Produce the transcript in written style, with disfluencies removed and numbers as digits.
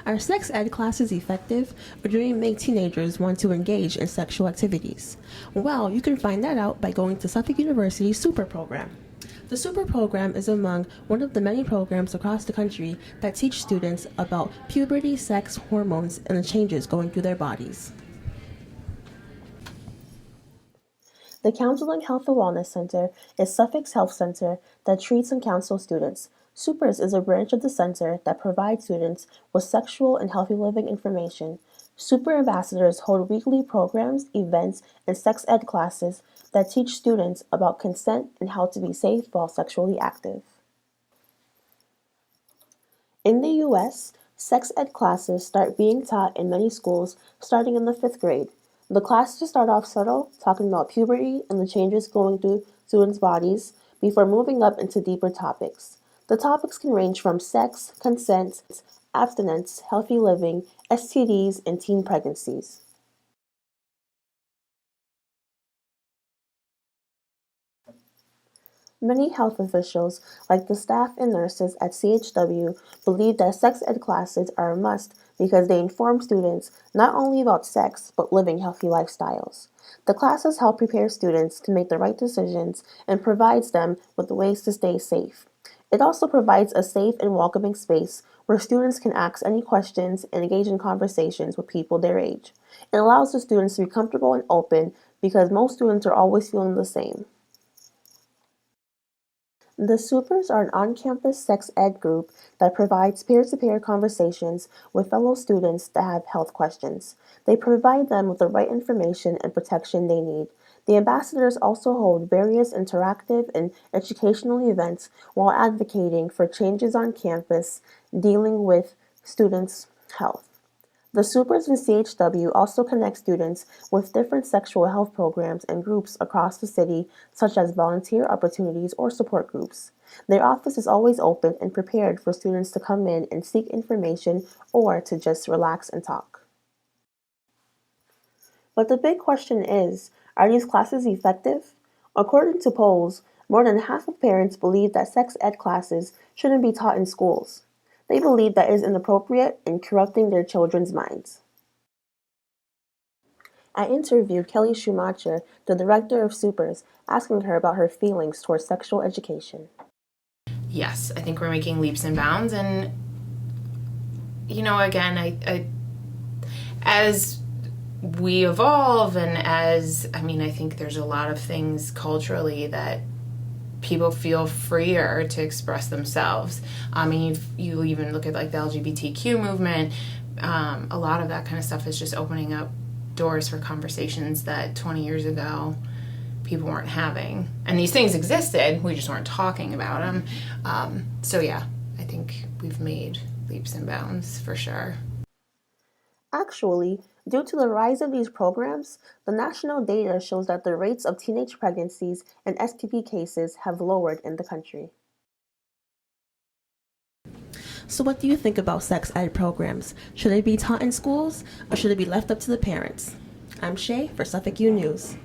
Are sex ed classes effective, or do they make teenagers want to engage in sexual activities? Well, you can find that out by going to Suffolk University's Super Program. The Super Program is among one of the many programs across the country that teach students about puberty, sex, hormones, and the changes going through their bodies. The Counseling Health and Wellness Center is Suffolk's health center that treats and counsels students. Supers is a branch of the center that provides students with sexual and healthy living information. Super ambassadors hold weekly programs, events, and sex ed classes that teach students about consent and how to be safe while sexually active. In the U.S., sex ed classes start being taught in many schools starting in the 5th grade. The classes start off subtle, talking about puberty and the changes going through students' bodies, before moving up into deeper topics. The topics can range from sex, consent, abstinence, healthy living, STDs, and teen pregnancies. Many health officials, like the staff and nurses at CHW, believe that sex ed classes are a must because they inform students not only about sex, but living healthy lifestyles. The classes help prepare students to make the right decisions and provides them with ways to stay safe. It also provides a safe and welcoming space where students can ask any questions and engage in conversations with people their age. It allows the students to be comfortable and open because most students are always feeling the same. The Supers are an on-campus sex ed group that provides peer-to-peer conversations with fellow students that have health questions. They provide them with the right information and protection they need. The ambassadors also hold various interactive and educational events while advocating for changes on campus dealing with students' health. The Supers in CHW also connect students with different sexual health programs and groups across the city, such as volunteer opportunities or support groups. Their office is always open and prepared for students to come in and seek information or to just relax and talk. But the big question is, are these classes effective? According to polls, more than half of parents believe that sex ed classes shouldn't be taught in schools. They believe that it is inappropriate and corrupting their children's minds. I interviewed Kelly Schumacher, the director of Supers, asking her about her feelings towards sexual education. Yes, I think we're making leaps and bounds, and again, I as we evolve and I think there's a lot of things culturally that people feel freer to express themselves. You even look at like the LGBTQ movement. A lot of that kind of stuff is just opening up doors for conversations that 20 years ago people weren't having. And these things existed, we just weren't talking about them. I think we've made leaps and bounds for sure. Actually, due to the rise of these programs, the national data shows that the rates of teenage pregnancies and STD cases have lowered in the country. So what do you think about sex ed programs? Should they be taught in schools, or should it be left up to the parents? I'm Shay for Suffolk U News.